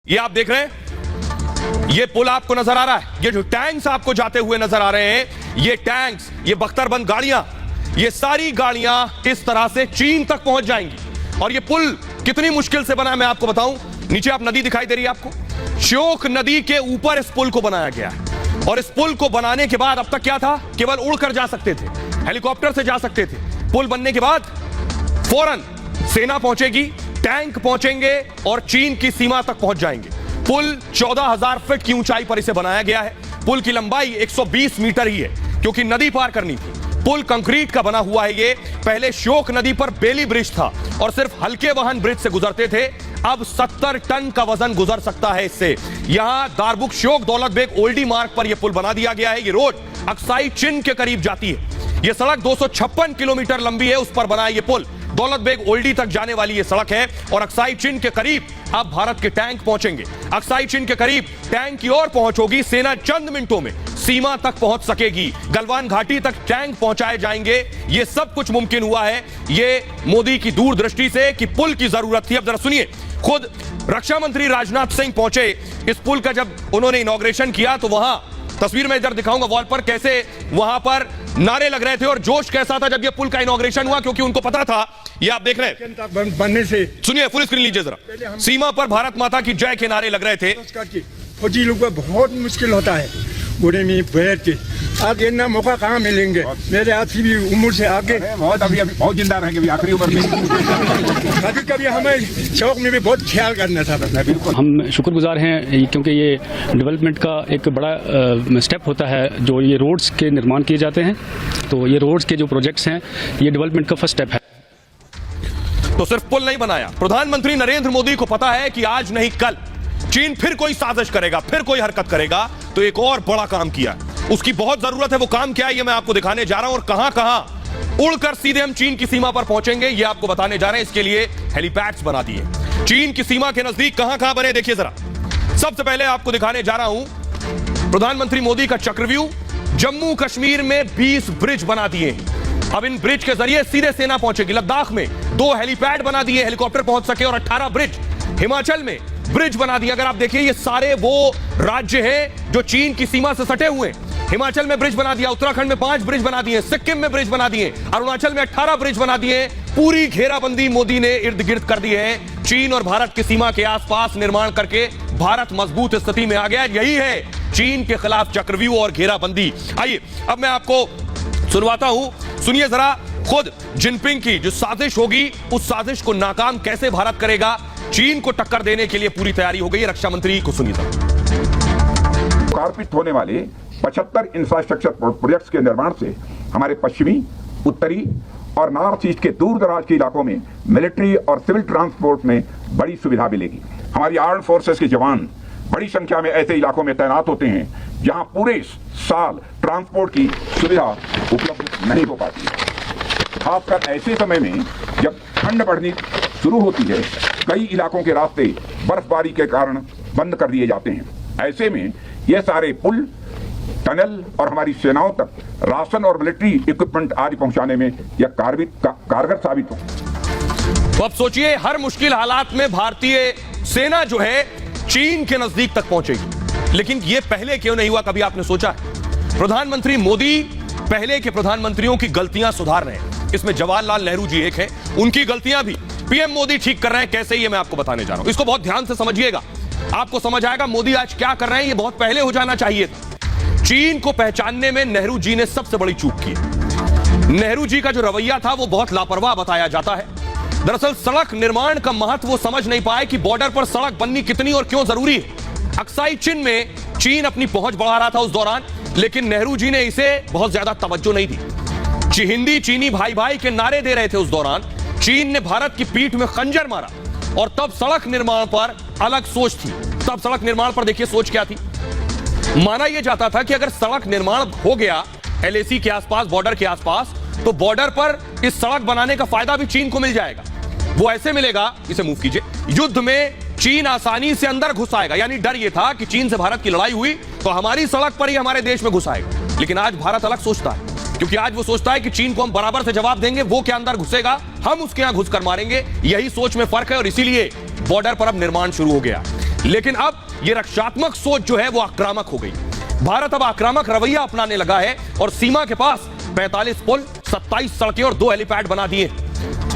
ये आप देख रहे हैं, ये पुल आपको नजर आ रहा है, ये जो टैंक्स आपको जाते हुए नजर आ रहे हैं, ये टैंक्स, ये बख्तरबंद गाड़ियां, ये सारी गाड़ियां इस तरह से चीन तक पहुंच जाएंगी। और ये पुल कितनी मुश्किल से बना है मैं आपको बताऊं। नीचे आप नदी दिखाई दे रही है आपको, श्योक नदी के ऊपर इस पुल को बनाया गया है। और इस पुल को बनाने के बाद अब तक क्या था, केवल उड़कर जा सकते थे, हेलीकॉप्टर से जा सकते थे। पुल बनने के बाद फौरन सेना पहुंचेगी, टैंक पहुंचेंगे और चीन की सीमा तक पहुंच जाएंगे। पुल 14,000 फीट की ऊंचाई पर इसे बनाया गया है। पुल की लंबाई 120 मीटर ही है, क्योंकि नदी पार करनी थी। पुल कंक्रीट का बना हुआ है। ये पहले श्योक नदी पर बेली ब्रिज था और सिर्फ हल्के वाहन ब्रिज से गुजरते थे। अब 70 टन का वजन गुजर सकता है इससे। यहां दारबुक श्योक दौलत बेग ओल्डी मार्ग पर यह पुल बना दिया गया है। ये रोड अक्साई चिन के करीब जाती है। यह सड़क 256 किलोमीटर लंबी है, उस पर बना है यह पुल। दौलत बेग ओल्डी तक जाने वाली यह सड़क है और अक्साई चिन के करीब अब भारत के टैंक पहुंचेंगे। अक्साई चिन के करीब टैंक की ओर पहुंच होगी, सेना चंद मिनटों में सीमा तक पहुंच सकेगी, गलवान घाटी तक टैंक पहुंचाए जाएंगे। यह सब कुछ मुमकिन हुआ है ये मोदी की दूरदृष्टि से कि पुल की जरूरत थी। अब जरा सुनिए, खुद रक्षा मंत्री राजनाथ सिंह पहुंचे इस पुल का। जब उन्होंने इनॉग्रेशन किया तो वहां तस्वीर में इधर दिखाऊंगा वॉल पर, कैसे वहां पर नारे लग रहे थे और जोश कैसा था जब ये पुल का इनॉग्रेशन हुआ, क्योंकि उनको पता था। ये आप देख रहे हैं, बनने से सुनिए, फुल स्क्रीन लीजिए जरा। सीमा पर भारत माता की जय के नारे लग रहे थे। फौजी लोग को बहुत मुश्किल होता है घोड़े में बैठ के। आज इतना मौका कहाँ मिलेंगे, मेरे हाथी भी उम्र से आगे बहुत अभी बहुत जिंदा रहेंगे आखिरी उम्र में। कभी कभी हमें शौक में भी बहुत ख्याल करना था। बिल्कुल हम शुक्रगुजार हैं, क्योंकि ये डेवलपमेंट का एक बड़ा स्टेप होता है। जो ये रोड्स के निर्माण किए जाते हैं, तो ये रोड्स के जो प्रोजेक्ट्स हैं, ये डेवलपमेंट का फर्स्ट स्टेप है। तो सिर्फ पुल नहीं बनाया, प्रधानमंत्री नरेंद्र मोदी को पता है कि आज नहीं कल चीन फिर कोई साजिश करेगा, फिर कोई हरकत करेगा, तो एक और बड़ा काम किया। उसकी बहुत जरूरत है। वो काम क्या है ये मैं आपको दिखाने जा रहा हूं, और कहां कहां उड़कर सीधे हम चीन की सीमा पर पहुंचेंगे ये आपको बताने जा रहे हैं। इसके लिए हेलीपैड्स बना दिए चीन की सीमा के नजदीक। कहां कहां बने देखिए जरा। सबसे पहले आपको दिखाने जा रहा हूं प्रधानमंत्री मोदी का चक्रव्यूह। जम्मू कश्मीर में 20 ब्रिज बना दिए। अब इन ब्रिज के जरिए सीधे सेना पहुंचेगी। लद्दाख में 2 हेलीपैड बना दिए, हेलीकॉप्टर पहुंच सके, और 18 ब्रिज। हिमाचल में ब्रिज बना दिया। अगर आप देखिए, ये सारे वो राज्य हैं जो चीन की सीमा से सटे हुए हैं। हिमाचल में ब्रिज बना दिया, उत्तराखंड में 5 ब्रिज बना दिए, सिक्किम में ब्रिज बना दिए, अरुणाचल में 18 ब्रिज बना दिए। पूरी घेराबंदी मोदी ने इर्द गिर्द कर दी है। चीन और भारत की सीमा के आसपास निर्माण करके भारत मजबूत स्थिति में आ गया। यही है चीन के खिलाफ चक्रव्यूह और घेराबंदी। आइए अब मैं आपको सुनवाता हूं, सुनिए जरा। खुद जिनपिंग की जो साजिश होगी, उस साजिश को नाकाम कैसे भारत करेगा, चीन को टक्कर देने के लिए पूरी तैयारी हो गई है। रक्षा मंत्री को सुनिए। कार्पित होने वाले 75 इंफ्रास्ट्रक्चर प्रोजेक्ट्स के निर्माण से हमारे पश्चिमी, उत्तरी और नॉर्थ ईस्ट के दूर दराज के इलाकों में मिलिट्री और सिविल ट्रांसपोर्ट में बड़ी सुविधा मिलेगी। हमारी आर्म फोर्सेस के जवान बड़ी संख्या में ऐसे इलाकों में तैनात होते हैं जहां पूरे साल ट्रांसपोर्ट की सुविधा उपलब्ध नहीं हो पाती। खासकर ऐसे समय में जब ठंड बढ़नी शुरू होती है, कई इलाकों के रास्ते बर्फबारी के कारण बंद कर दिए जाते हैं। ऐसे में ये सारे पुल, टनल और हमारी सेनाओं तक राशन और मिलिट्री इक्विपमेंट आदि पहुंचाने में यह कारगर साबित हो। तो अब सोचिए, हर मुश्किल हालात में भारतीय सेना जो है चीन के नजदीक तक पहुंचेगी। लेकिन यह पहले क्यों नहीं हुआ, कभी आपने सोचा है? प्रधानमंत्री मोदी पहले के प्रधानमंत्रियों की गलतियां सुधार रहे हैं। इसमें जवाहरलाल नेहरू जी एक हैं, उनकी गलतियां भी पीएम मोदी ठीक कर रहे हैं। कैसे, ये मैं आपको बताने जा रहा हूं। इसको बहुत ध्यान से समझिएगा, आपको समझ आएगा मोदी आज क्या कर रहे हैं। ये बहुत पहले हो जाना चाहिए था। चीन को पहचानने में नेहरू जी ने सबसे बड़ी चूक की। नेहरू जी का जो रवैया था वो बहुत लापरवाह बताया जाता है। दरअसल सड़क निर्माण का महत्व वो समझ नहीं पाए कि बॉर्डर पर सड़क बननी कितनी और क्यों जरूरी है। अक्साई चिन में चीन अपनी पहुंच बढ़ा रहा था उस दौरान, लेकिन नेहरू जी ने इसे बहुत ज्यादा तवज्जो नहीं दी। हिंदी चीनी भाई भाई के नारे दे रहे थे उस दौरान। चीन ने भारत की पीठ में खंजर मारा, और तब सड़क निर्माण पर अलग सोच थी। तब सड़क निर्माण पर देखिए सोच क्या थी। माना यह जाता था कि अगर सड़क निर्माण हो गया एलएसी के आसपास, बॉर्डर के आसपास, तो बॉर्डर पर इस सड़क बनाने का फायदा भी चीन को मिल जाएगा। वो ऐसे मिलेगा, इसे मूव कीजिए, युद्ध में चीन आसानी से अंदर घुस आएगा। यानी डर यह था कि चीन से भारत की लड़ाई हुई तो हमारी सड़क पर ही हमारे देश में घुस आएगा। लेकिन आज भारत अलग सोचता है, क्योंकि आज वो सोचता है कि चीन को हम बराबर से जवाब देंगे, वो क्या अंदर घुसेगा, हम उसके यहां घुसकर मारेंगे। यही सोच में फर्क है, और इसीलिए बॉर्डर पर अब निर्माण शुरू हो गया। लेकिन अब यह रक्षात्मक सोच जो है वो आक्रामक हो गई। भारत अब आक्रामक रवैया अपनाने लगा है और सीमा के पास 45 पुल, 27 सड़कें और 2 हेलीपैड बना दिए।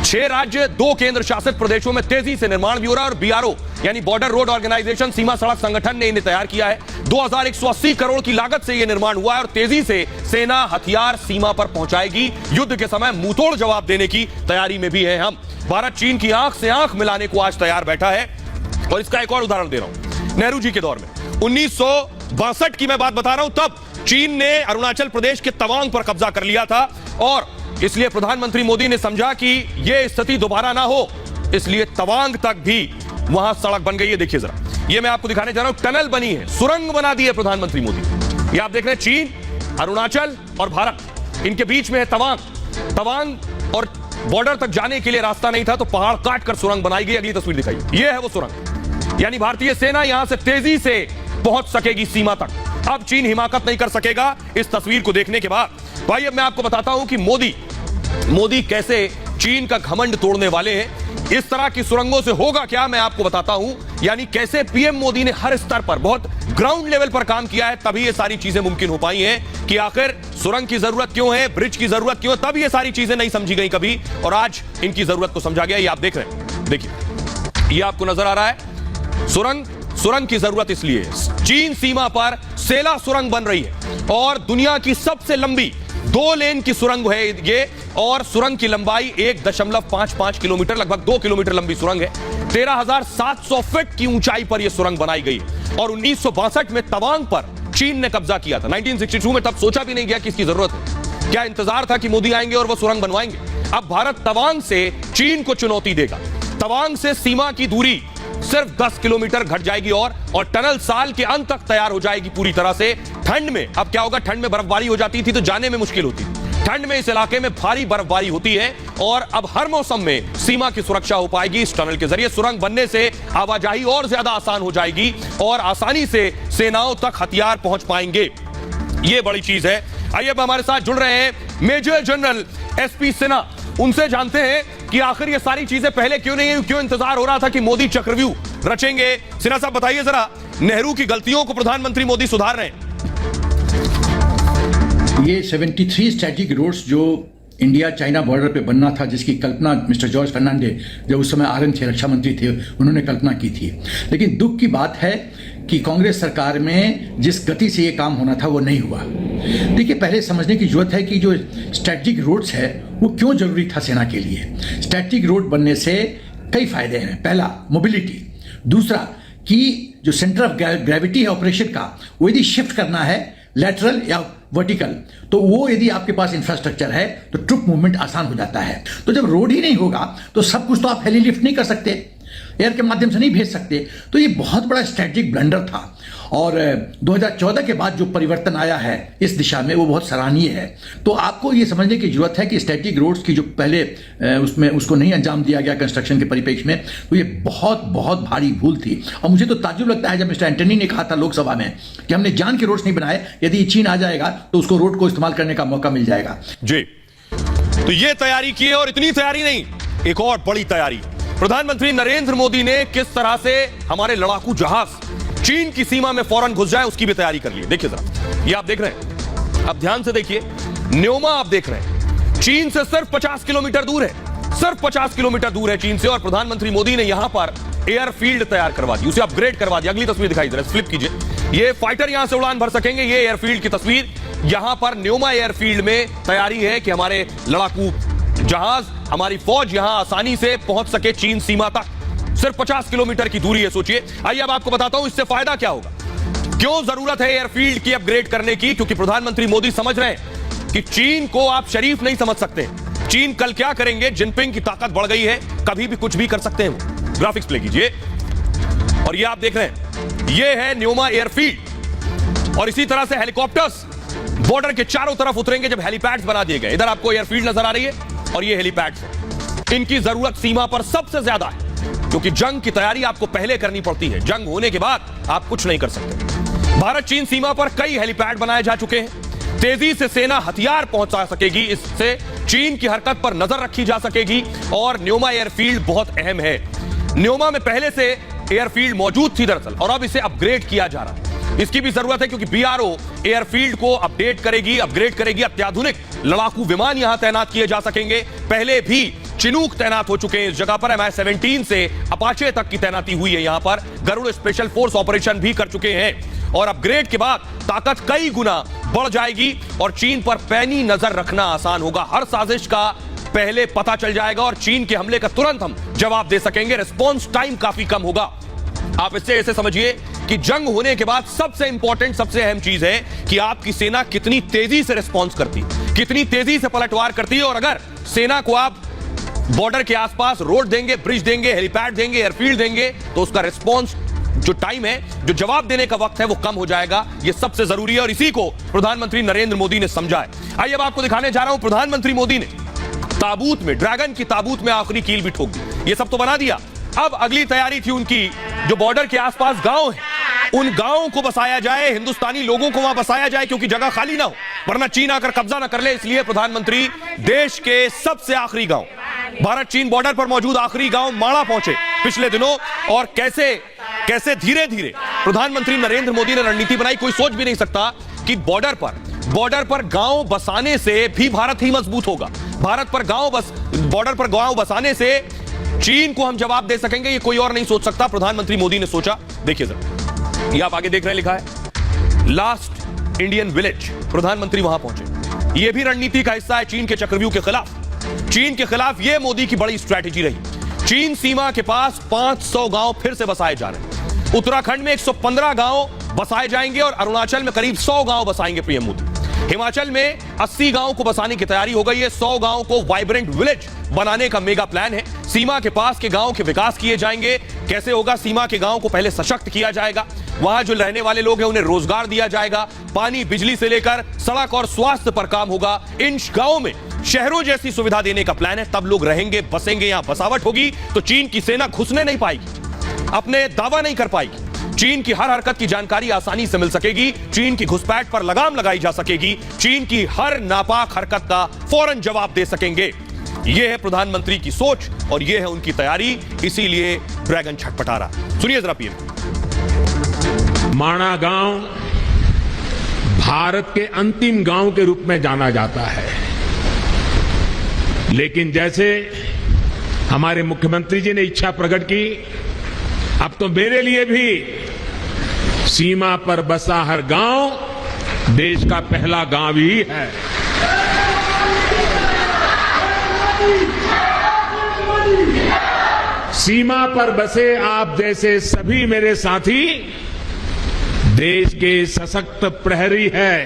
6 राज्य, 2 केंद्र शासित प्रदेशों में तेजी से निर्माण भी हो रहा है और बीआरओ यानी बॉर्डर रोड ऑर्गेनाइजेशन, सीमा सड़क संगठन ने इन्हें तैयार किया है। 2180 करोड़ की लागत से यह निर्माण हुआ है और तेजी से सेना हथियार सीमा पर पहुंचाएगी। युद्ध के समय मुंहतोड़ जवाब देने की तैयारी में भी है हम। भारत चीन की आंख से आंख मिलाने को आज तैयार बैठा है और इसका एक और उदाहरण दे रहा हूं। नेहरू जी के दौर में 1962 की मैं बात बता रहा हूं, तब चीन ने अरुणाचल प्रदेश के तवांग पर कब्जा कर लिया था और इसलिए प्रधानमंत्री मोदी ने समझा कि यह स्थिति दोबारा ना हो, इसलिए तवांग तक भी वहां सड़क बन गई है। देखिए जरा, ये मैं आपको दिखाने जा रहा हूं, टनल बनी है, सुरंग बना दी है प्रधानमंत्री मोदी। ये आप देख रहे हैं, चीन, अरुणाचल और भारत, इनके बीच में है तवांग और बॉर्डर तक जाने के लिए रास्ता नहीं था तो पहाड़ काट कर सुरंग बनाई गई। अगली तस्वीर दिखाई, यह है वो सुरंग, यानी भारतीय सेना यहां से तेजी से पहुंच सकेगी सीमा तक। अब चीन हिमाकत नहीं कर सकेगा इस तस्वीर को देखने के बाद। भाई अब मैं आपको बताता हूं कि मोदी कैसे चीन का घमंड तोड़ने वाले हैं। इस तरह की सुरंगों से होगा क्या, मैं आपको बताता हूं। यानी कैसे पीएम मोदी ने हर स्तर पर, बहुत ग्राउंड लेवल पर काम किया है, तभी ये सारी चीजें मुमकिन हो पाई हैं कि आखिर सुरंग की जरूरत क्यों है, ब्रिज की जरूरत क्यों है, तब ये सारी चीजें नहीं समझी गई कभी और आज इनकी जरूरत को समझा गया। ये आप देख रहे हैं, देखिए ये आपको नजर आ रहा है सुरंग की जरूरत इसलिए है। चीन सीमा पर सेला सुरंग बन रही है और दुनिया की सबसे लंबी 2 लेन की सुरंग है ये और सुरंग की लंबाई 1.55 किलोमीटर, लगभग 2 किलोमीटर लंबी सुरंग है। 13,700 फीट की ऊंचाई पर यह सुरंग बनाई गई और 1962 में तवांग पर चीन ने कब्जा किया था। 1962 में तब सोचा भी नहीं गया कि इसकी जरूरत है, क्या इंतजार था कि मोदी आएंगे और वह सुरंग बनवाएंगे। अब भारत तवांग से चीन को चुनौती देगा। तवांग से सीमा की दूरी सिर्फ 10 किलोमीटर घट जाएगी और टनल साल के अंत तक तैयार हो जाएगी पूरी तरह से। ठंड में अब क्या होगा, ठंड में बर्फबारी हो जाती थी तो जाने में मुश्किल होती, ठंड में इस इलाके में भारी बर्फबारी होती है और अब हर मौसम में सीमा की सुरक्षा हो पाएगी इस टनल के जरिए। सुरंग बनने से आवाजाही और ज्यादा आसान हो जाएगी और आसानी से सेनाओं तक हथियार पहुंच पाएंगे, ये बड़ी चीज है। आइए अब हमारे साथ जुड़ रहे हैं मेजर जनरल एसपी सिन्हा, उनसे जानते हैं कि आखिर ये सारी चीजें पहले क्यों नहीं हुई, क्यों इंतजार हो रहा था कि मोदी चक्रव्यूह रचेंगे। सिन्हा साहब बताइए जरा, नेहरू की गलतियों को प्रधानमंत्री मोदी सुधार रहे हैं। ये 73 स्ट्रेटेजिक रोड्स जो इंडिया चाइना बॉर्डर पे बनना था, जिसकी कल्पना मिस्टर जॉर्ज फर्नांडे, जो उस समय आरएन थे, रक्षा मंत्री थे, उन्होंने कल्पना की थी। लेकिन दुख की बात है कि कांग्रेस सरकार में जिस गति से ये काम होना था वो नहीं हुआ। देखिए, पहले समझने की जरूरत है कि जो स्ट्रेटेजिक रोड्स है वो क्यों जरूरी था सेना के लिए। स्ट्रेटेजिक रोड बनने से कई फायदे हैं। पहला, मोबिलिटी। दूसरा, कि जो सेंटर ऑफ ग्रेविटी है ऑपरेशन का, वो यदि शिफ्ट करना है लैटरल या वर्टिकल, तो वो यदि आपके पास इंफ्रास्ट्रक्चर है तो ट्रुप मूवमेंट आसान हो जाता है। तो जब रोड ही नहीं होगा तो सब कुछ तो आप हेली लिफ्ट नहीं कर सकते, एयर के माध्यम से नहीं भेज सकते। तो ये बहुत बड़ा स्ट्रेटेजिक ब्लंडर था और 2014 के बाद जो परिवर्तन आया है इस दिशा में वो बहुत सराहनीय है। तो आपको ये समझने की जरूरत है कि स्ट्रेटेजिक रोड्स की जो पहले उसमें उसको नहीं अंजाम दिया गया कंस्ट्रक्शन के परिप्रेक्ष्य में, तो ये बहुत बहुत भारी भूल थी। और मुझे तो ताज्जुब लगता है जब मिस्टर एंटनी ने कहा था लोकसभा में कि हमने जान के रोड्स नहीं बनाए, यदि चीन आ जाएगा तो उसको रोड को इस्तेमाल करने का मौका मिल जाएगा। जी, तो ये तैयारी की है और इतनी तैयारी नहीं, एक और बड़ी तैयारी प्रधानमंत्री नरेंद्र मोदी ने किस तरह से हमारे लड़ाकू जहाज चीन की सीमा में फौरन घुस जाए उसकी भी तैयारी कर ली। देखिए जरा, ये आप देख रहे हैं, अब ध्यान से देखिए, न्योमा आप देख रहे हैं, चीन से सिर्फ 50 किलोमीटर दूर है, सिर्फ 50 किलोमीटर दूर है चीन से और प्रधानमंत्री मोदी ने यहां पर एयरफील्ड तैयार करवा दी, उसे अपग्रेड करवा दिया। अगली तस्वीर दिखाई जरा, फ्लिप कीजिए, ये फाइटर यहां से उड़ान भर सकेंगे, ये एयरफील्ड की तस्वीर। यहां पर न्योमा एयरफील्ड में तैयारी है कि हमारे लड़ाकू जहाज, हमारी फौज यहां आसानी से पहुंच सके चीन सीमा तक। सिर्फ 50 किलोमीटर की दूरी है, सोचिए। आइए अब आपको बताता हूं इससे फायदा क्या होगा, क्यों जरूरत है एयरफील्ड की अपग्रेड करने की। क्योंकि प्रधानमंत्री मोदी समझ रहे हैं कि चीन को आप शरीफ नहीं समझ सकते। चीन कल क्या करेंगे, जिनपिंग की ताकत बढ़ गई है, कभी भी कुछ भी कर सकते हैं वो। ग्राफिक्स प्ले कीजिए और ये आप देख रहे हैं, ये है न्योमा एयरफील्ड और इसी तरह से हेलीकॉप्टर्स बॉर्डर के चारों तरफ उतरेंगे जब हेलीपैड्स बना दिए गए। इधर आपको एयरफील्ड नजर आ रही है और ये हेलीपैड्स है। इनकी जरूरत सीमा पर सबसे ज्यादा है क्योंकि जंग की तैयारी आपको पहले करनी पड़ती है, जंग होने के बाद आप कुछ नहीं कर सकते। भारत चीन सीमा पर कई हेलीपैड बनाए जा चुके हैं, तेजी से सेना हथियार पहुंचा सकेगी, इससे चीन की हरकत पर नजर रखी जा सकेगी और न्योमा एयरफील्ड बहुत अहम है। न्योमा में पहले से एयरफील्ड मौजूद थी दरअसल, और अब इसे अपग्रेड किया जा रहा है। इसकी भी जरूरत है क्योंकि बीआरओ एयरफील्ड को अपडेट करेगी, अपग्रेड करेगी। अत्याधुनिक लड़ाकू विमान यहां तैनात किए जा सकेंगे। पहले भी चिनूक तैनात हो चुके हैं इस जगह पर। MI-17 से अपाचे तक की तैनाती हुई है यहां पर। गरुड़ स्पेशल फोर्स ऑपरेशन भी कर चुके हैं और अपग्रेड के बाद ताकत कई गुना बढ़ जाएगी और चीन पर पैनी नजर रखना आसान होगा। हर साजिश का पहले पता चल जाएगा और चीन के हमले का तुरंत हम जवाब दे सकेंगे। रिस्पॉन्स टाइम काफी कम होगा। आप इससे ऐसे समझिए कि जंग होने के बाद सबसे इंपॉर्टेंट, सबसे अहम चीज है कि आपकी सेना कितनी तेजी से रिस्पॉन्स करती, कितनी तेजी से पलटवार करती है। और अगर सेना को आप बॉर्डर के आसपास रोड देंगे, ब्रिज देंगे, हेलीपैड देंगे, एयरफील्ड देंगे, तो उसका रिस्पॉन्स जो टाइम है, जो जवाब देने का वक्त है, वो कम हो जाएगा। ये सबसे जरूरी है और इसी को प्रधानमंत्री नरेंद्र मोदी ने समझा है। आइए अब आपको दिखाने जा रहा हूं, प्रधानमंत्री मोदी ने ताबूत में, ड्रैगन की ताबूत में आखिरी कील भी ठोक दी। ये सब तो बना दिया। अब अगली तैयारी थी उनकी, जो बॉर्डर के आसपास गांव है, उन गांवों को बसाया जाए, हिंदुस्तानी लोगों को वहां बसाया जाए, क्योंकि जगह खाली ना हो, वरना चीन आकर कब्जा ना कर ले। इसलिए प्रधानमंत्री देश के सबसे आखिरी गांव, भारत चीन बॉर्डर पर मौजूद आखिरी गांव माणा पहुंचे पिछले दिनों। और कैसे धीरे धीरे प्रधानमंत्री नरेंद्र मोदी ने रणनीति बनाई। कोई सोच भी नहीं सकता कि बॉर्डर पर गांव बसाने से भी भारत ही मजबूत होगा। बॉर्डर पर गांव बसाने से चीन को हम जवाब दे सकेंगे, ये कोई और नहीं सोच सकता। प्रधानमंत्री मोदी ने सोचा। देखिए जरा, ये आप आगे देख रहे हैं, लिखा है लास्ट इंडियन विलेज। प्रधानमंत्री वहां पहुंचे। यह भी रणनीति का हिस्सा है चीन के चक्रव्यूह के खिलाफ। चीन के खिलाफ यह मोदी की बड़ी स्ट्रैटेजी रही। चीन सीमा के पास 500 गांव फिर से बसाए जा रहे हैं। उत्तराखंड में 115 गांव बसाए जाएंगे और अरुणाचल में करीब 100 गांव बसाएंगे पीएम मोदी। हिमाचल में 80 गांव को बसाने की तैयारी हो गई है। 100 गांव को वाइब्रेंट विलेज बनाने का मेगा प्लान है। सीमा के पास के गांव के विकास किए जाएंगे। कैसे होगा? सीमा के गांव को पहले सशक्त किया जाएगा। वहां जो रहने वाले लोग हैं उन्हें रोजगार दिया जाएगा। पानी, बिजली से लेकर सड़क और स्वास्थ्य पर काम होगा। इन गांवों में शहरों जैसी सुविधा देने का प्लान है। तब लोग रहेंगे, बसेंगे, यहां बसावट होगी तो चीन की सेना घुसने नहीं पाएगी, अपने दावा नहीं कर पाएगी। चीन की हर हरकत की जानकारी आसानी से मिल सकेगी। चीन की घुसपैठ पर लगाम लगाई जा सकेगी। चीन की हर नापाक हरकत का फौरन जवाब दे सकेंगे। यह है प्रधानमंत्री की सोच और यह है उनकी तैयारी। इसीलिए ड्रैगन छटपटा रहा। सुनिए जरा पीएम। माणा गांव भारत के अंतिम गांव के रूप में जाना जाता है, लेकिन जैसे हमारे मुख्यमंत्री जी ने इच्छा प्रकट की, अब तो मेरे लिए भी सीमा पर बसा हर गांव देश का पहला गांव ही है। सीमा पर बसे आप जैसे सभी मेरे साथी देश के सशक्त प्रहरी है।